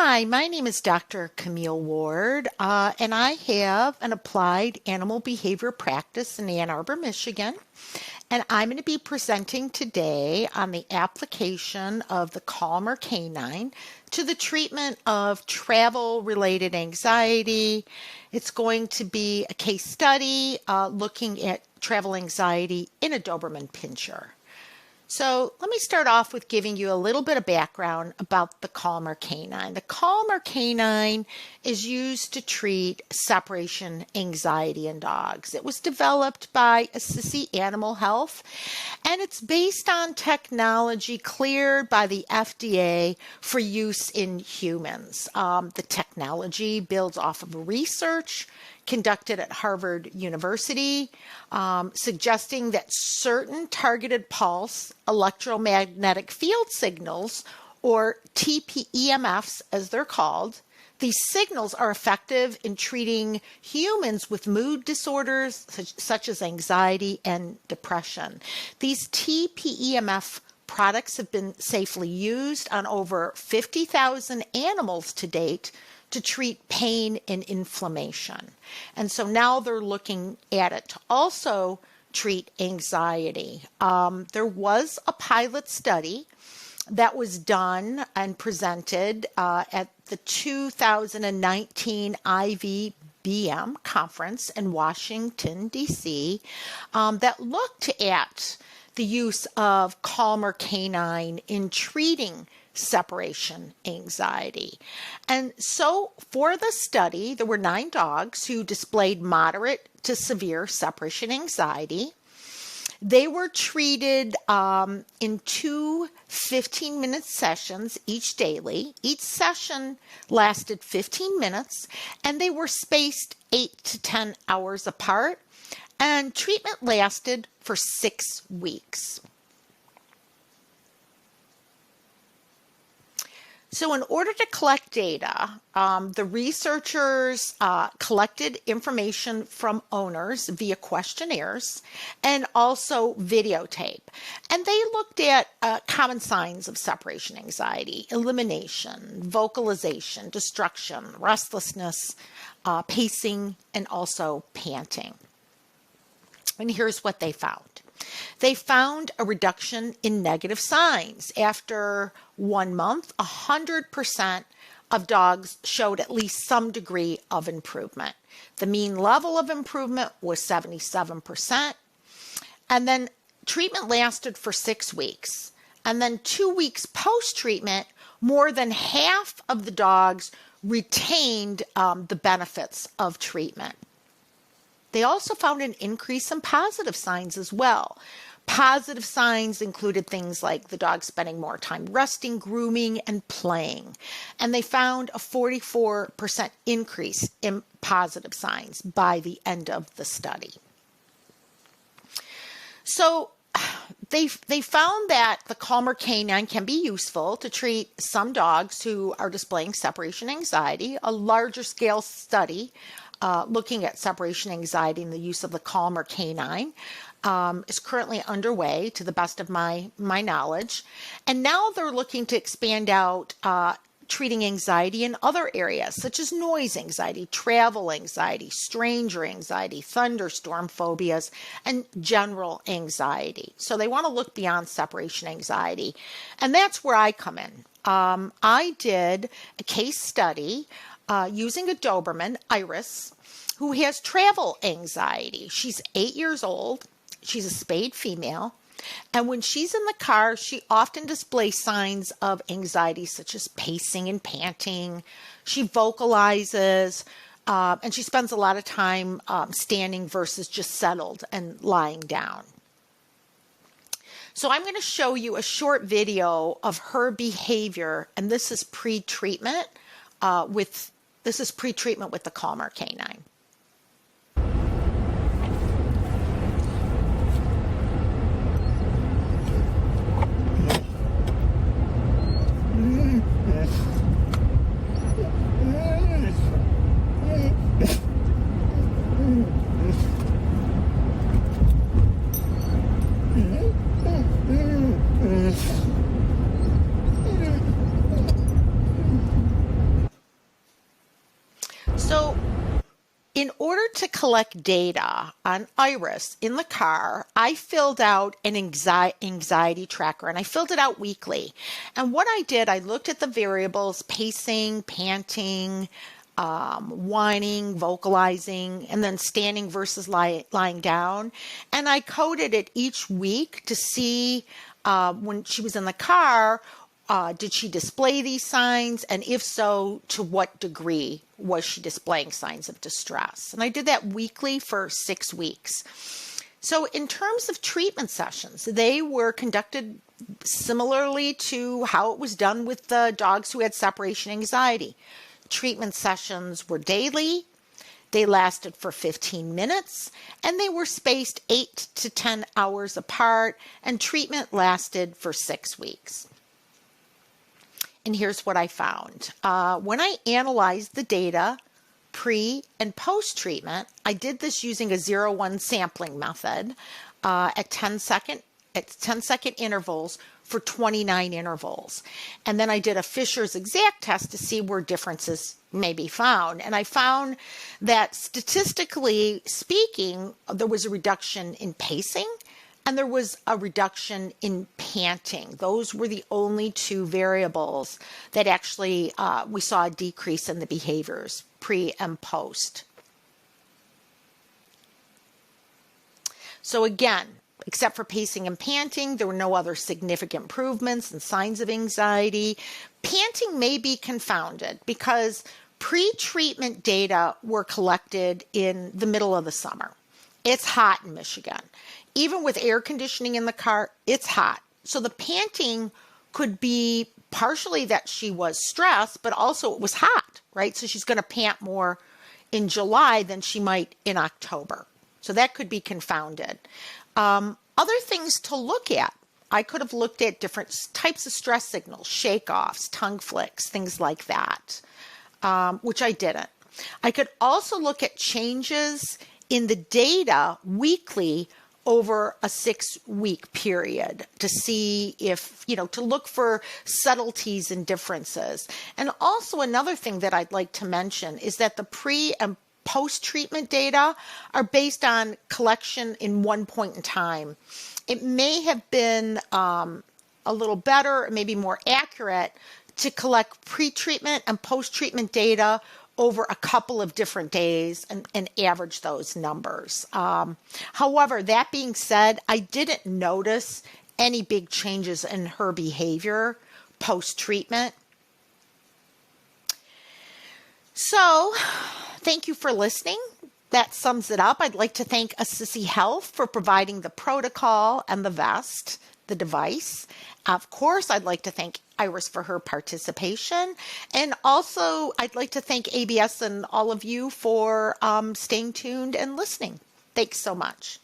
Hi, my name is Dr. Camille Ward, and I have an applied animal behavior practice in Ann Arbor, Michigan. And I'm going to be presenting today on the application of the Calmer Canine to the treatment of travel-related anxiety. It's going to be a case study looking at travel anxiety in a Doberman Pincher. So let me start off with giving you a little bit of background about the Calmer Canine. The Calmer Canine is used to treat separation anxiety in dogs. It was developed by Assisi Animal Health, and it's based on technology cleared by the FDA for use in humans. The technology builds off of research conducted at Harvard University, suggesting that certain targeted pulse electromagnetic field signals, or tPEMFs as they're called, these signals are effective in treating humans with mood disorders such as anxiety and depression. These tPEMF products have been safely used on over 50,000 animals to date to treat pain and inflammation. And so now they're looking at it to also treat anxiety. There was a pilot study that was done and presented at the 2019 IVBM conference in Washington, D.C. That looked at the use of Calmer Canine in treating separation anxiety. And so for the study, there were 9 dogs who displayed moderate to severe separation anxiety. They were treated in 2 15-minute sessions each daily. Each session lasted 15 minutes, and they were spaced 8 to 10 hours apart, and treatment lasted for 6 weeks. So in order to collect data, the researchers collected information from owners via questionnaires and also videotape. And they looked at common signs of separation anxiety: elimination, vocalization, destruction, restlessness, pacing, and also panting. And here's what they found. They found a reduction in negative signs. After 1 month, 100% of dogs showed at least some degree of improvement. The mean level of improvement was 77%. And then treatment lasted for 6 weeks. And then 2 weeks post-treatment, more than half of the dogs retained the benefits of treatment. They also found an increase in positive signs as well. Positive signs included things like the dog spending more time resting, grooming, and playing. And they found a 44% increase in positive signs by the end of the study. So they found that the Calmer Canine can be useful to treat some dogs who are displaying separation anxiety. A larger scale study looking at separation anxiety and the use of the Calmer Canine is currently underway, to the best of my knowledge. And now they're looking to expand out treating anxiety in other areas, such as noise anxiety, travel anxiety, stranger anxiety, thunderstorm phobias, and general anxiety. So they want to look beyond separation anxiety. And that's where I come in. I did a case study using a Doberman, Iris, who has travel anxiety. She's 8 years old. She's a spayed female. And when she's in the car, she often displays signs of anxiety, such as pacing and panting. She vocalizes, and she spends a lot of time standing versus just settled and lying down. So I'm going to show you a short video of her behavior, and this is pre-treatment with the Calmer Canine. In order to collect data on Iris in the car, I filled out an anxiety tracker, and I filled it out weekly. And what I did, I looked at the variables: pacing, panting, whining, vocalizing, and then standing versus lying down. And I coded it each week to see when she was in the car, did she display these signs? And if so, to what degree was she displaying signs of distress? And I did that weekly for 6 weeks. So in terms of treatment sessions, they were conducted similarly to how it was done with the dogs who had separation anxiety. Treatment sessions were daily. They lasted for 15 minutes, and they were spaced 8 to 10 hours apart, and treatment lasted for 6 weeks. And here's what I found. When I analyzed the data pre and post treatment, I did this using a 0-1 sampling method at 10-second intervals for 29 intervals. And then I did a Fisher's exact test to see where differences may be found. And I found that statistically speaking, there was a reduction in pacing and there was a reduction in panting. Those were the only two variables that actually we saw a decrease in the behaviors pre and post. So again, except for pacing and panting, there were no other significant improvements in signs of anxiety. Panting may be confounded because pre-treatment data were collected in the middle of the summer. It's hot in Michigan. Even with air conditioning in the car, it's hot. So the panting could be partially that she was stressed, but also it was hot, right? So she's going to pant more in July than she might in October. So that could be confounded. Other things to look at. I could have looked at different types of stress signals, shake-offs, tongue flicks, things like that, which I didn't. I could also look at changes in the data weekly over a 6-week period to see if, to look for subtleties and differences. And also another thing that I'd like to mention is that the pre and post-treatment data are based on collection in one point in time. It may have been a little better, maybe more accurate to collect pre-treatment and post-treatment data over a couple of different days and average those numbers. However, that being said, I didn't notice any big changes in her behavior post-treatment. So, thank you for listening. That sums it up. I'd like to thank Assisi Health for providing the protocol and the vest, the device. Of course, I'd like to thank Iris for her participation. And also, I'd like to thank ABS and all of you for staying tuned and listening. Thanks so much.